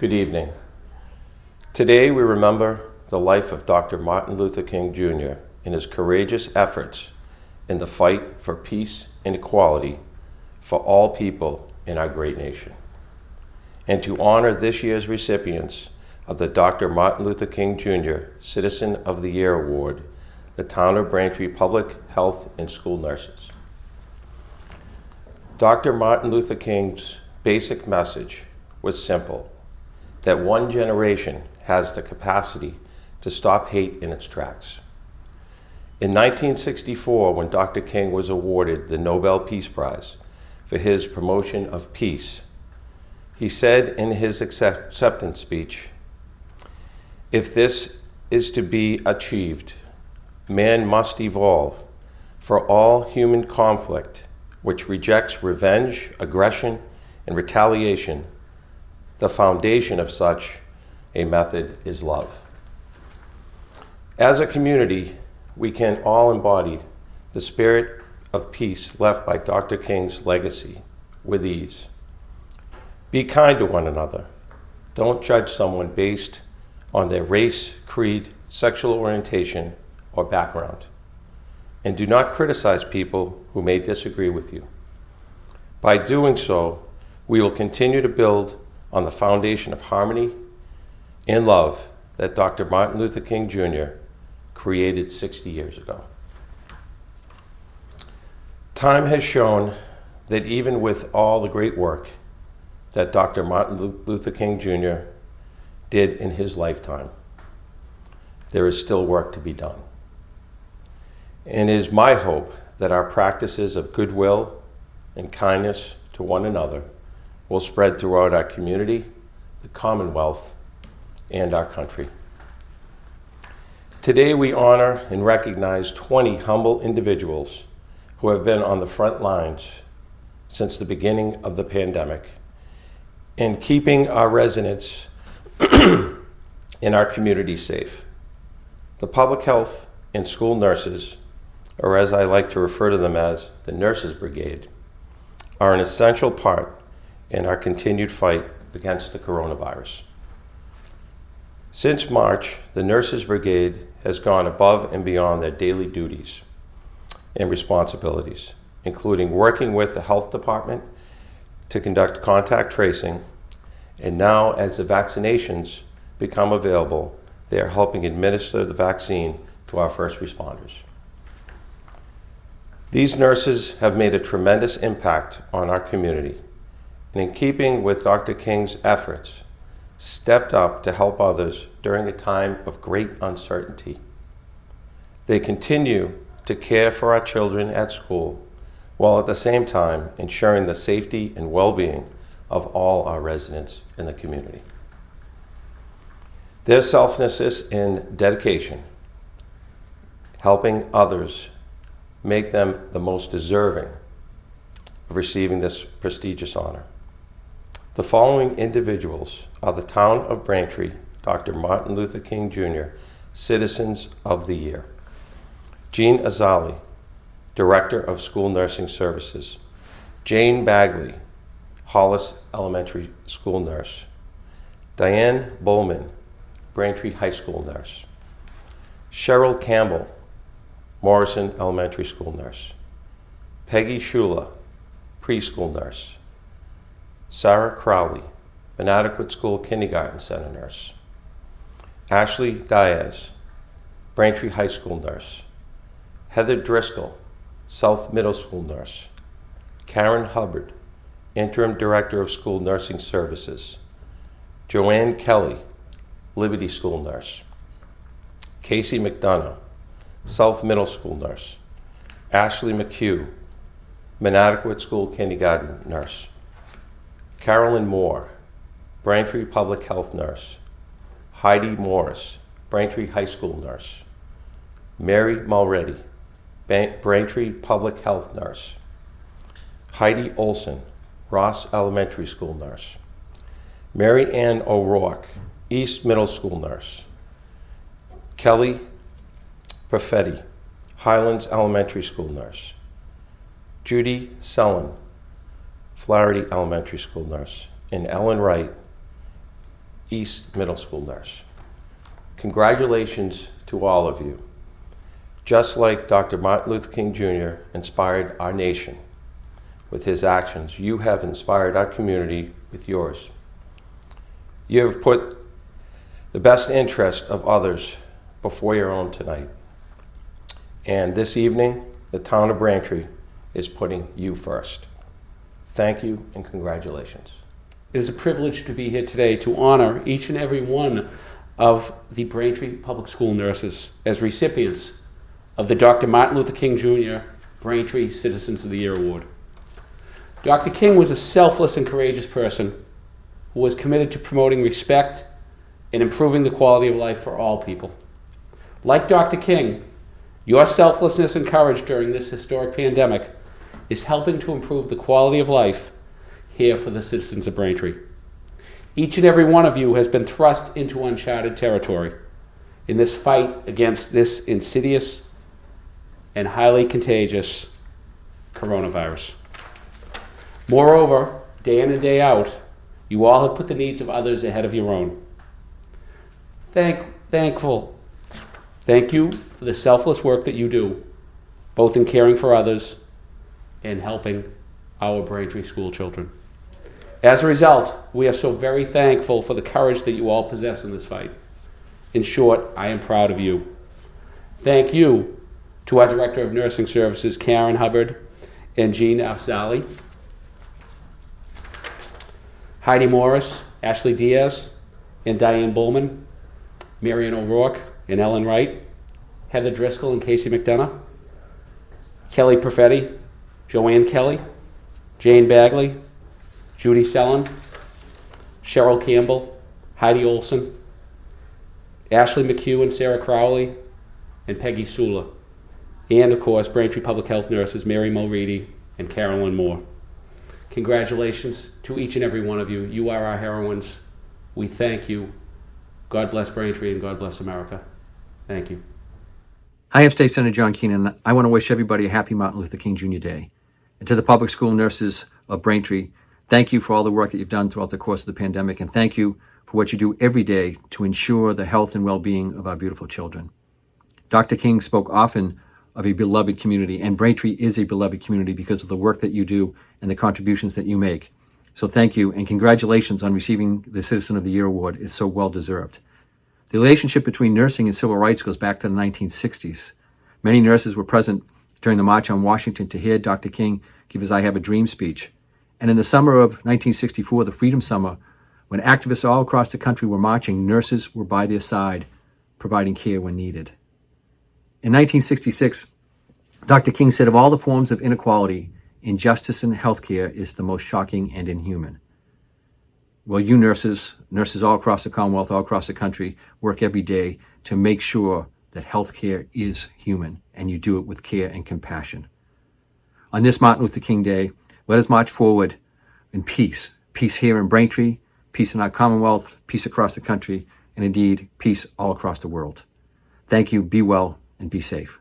Good evening. Today we remember the life of Dr. Martin Luther King Jr. and his courageous efforts in the fight for peace and equality for all people in our great nation. And to honor this year's recipients of the Dr. Martin Luther King Jr. Citizen of the Year Award, the Town of Braintree Public Health and School Nurses. Dr. Martin Luther King's basic message was simple, that one generation has the capacity to stop hate in its tracks. In 1964, when Dr. King was awarded the Nobel Peace Prize for his promotion of peace, he said in his acceptance speech, "If this is to be achieved, man must evolve for all human conflict which rejects revenge, aggression, and retaliation. The foundation of such a method is love." As a community, we can all embody the spirit of peace left by Dr. King's legacy with ease. Be kind to one another. Don't judge someone based on their race, creed, sexual orientation, or background. And do not criticize people who may disagree with you. By doing so, we will continue to build on the foundation of harmony and love that Dr. Martin Luther King Jr. created 60 years ago. Time has shown that even with all the great work that Dr. Martin Luther King Jr. did in his lifetime, there is still work to be done. And it is my hope that our practices of goodwill and kindness to one another will spread throughout our community, the Commonwealth, and our country. Today we honor and recognize 20 humble individuals who have been on the front lines since the beginning of the pandemic in keeping our residents in our community safe. The public health and school nurses, or as I like to refer to them as the Nurses Brigade, are an essential part in our continued fight against the coronavirus. Since March, the Nurses Brigade has gone above and beyond their daily duties and responsibilities, including working with the health department to conduct contact tracing, and now as the vaccinations become available, they are helping administer the vaccine to our first responders. These nurses have made a tremendous impact on our community, and in keeping with Dr. King's efforts, stepped up to help others during a time of great uncertainty. They continue to care for our children at school, while at the same time ensuring the safety and well-being of all our residents in the community. Their selflessness and dedication, helping others, make them the most deserving of receiving this prestigious honor. The following individuals are the Town of Braintree, Dr. Martin Luther King Jr. Citizens of the Year. Jean Azali, Director of School Nursing Services. Jane Bagley, Hollis Elementary School Nurse. Diane Bowman, Braintree High School Nurse. Cheryl Campbell, Morrison Elementary School Nurse. Peggy Shula, Preschool Nurse. Sarah Crowley, Inadequate School Kindergarten Center Nurse. Ashley Diaz, Braintree High School Nurse. Heather Driscoll, South Middle School Nurse. Karen Hubbard, Interim Director of School Nursing Services. Joanne Kelly, Liberty School Nurse. Casey McDonough, South Middle School Nurse. Ashley McHugh, Inadequate School Kindergarten Nurse. Carolyn Moore, Braintree Public Health Nurse. Heidi Morris, Braintree High School Nurse. Mary Mulready, Braintree Public Health Nurse. Heidi Olson, Ross Elementary School Nurse. Mary Ann O'Rourke, East Middle School Nurse. Kelly Perfetti, Highlands Elementary School Nurse. Judy Sellen, Flaherty Elementary School Nurse. And Ellen Wright, East Middle School nurse. Congratulations to all of you. Just like Dr. Martin Luther King Jr. inspired our nation with his actions, you have inspired our community with yours. You have put the best interest of others before your own tonight. And this evening, the town of Braintree is putting you first. Thank you and congratulations. It is a privilege to be here today to honor each and every one of the Braintree Public School nurses as recipients of the Dr. Martin Luther King Jr. Braintree Citizens of the Year Award. Dr. King was a selfless and courageous person who was committed to promoting respect and improving the quality of life for all people. Like Dr. King, your selflessness and courage during this historic pandemic is helping to improve the quality of life here for the citizens of Braintree. Each and every one of you has been thrust into uncharted territory in this fight against this insidious and highly contagious coronavirus. Moreover, day in and day out, you all have put the needs of others ahead of your own. Thank you for the selfless work that you do, both in caring for others and helping our Braintree school children. As a result, we are so very thankful for the courage that you all possess in this fight. In short, I am proud of you. Thank you to our Director of Nursing Services, Karen Hubbard and Jean Afzali, Heidi Morris, Ashley Diaz, and Diane Bullman, Marion O'Rourke and Ellen Wright, Heather Driscoll and Casey McDonough, Kelly Perfetti, Joanne Kelly, Jane Bagley, Judy Sellen, Cheryl Campbell, Heidi Olson, Ashley McHugh and Sarah Crowley, and Peggy Sula. And of course, Braintree Public Health nurses Mary Mulready and Carolyn Moore. Congratulations to each and every one of you. You are our heroines. We thank you. God bless Braintree and God bless America. Thank you. Hi, I'm State Senator John Keenan. I want to wish everybody a happy Martin Luther King Jr. Day. And to the public school nurses of Braintree, thank you for all the work that you've done throughout the course of the pandemic, and thank you for what you do every day to ensure the health and well-being of our beautiful children. Dr. King spoke often of a beloved community, and Braintree is a beloved community because of the work that you do and the contributions that you make. So thank you, and congratulations on receiving the Citizen of the Year Award. It's so well-deserved. The relationship between nursing and civil rights goes back to the 1960s. Many nurses were present during the March on Washington to hear Dr. King give his I Have a Dream speech. And in the summer of 1964, the Freedom Summer, when activists all across the country were marching, nurses were by their side, providing care when needed. In 1966, Dr. King said, of all the forms of inequality, injustice in healthcare is the most shocking and inhuman. Well, you nurses all across the Commonwealth, all across the country, work every day to make sure that healthcare is human, and you do it with care and compassion. On this Martin Luther King Day, let us march forward in peace. Peace here in Braintree, peace in our Commonwealth, peace across the country, and indeed, peace all across the world. Thank you, be well, and be safe.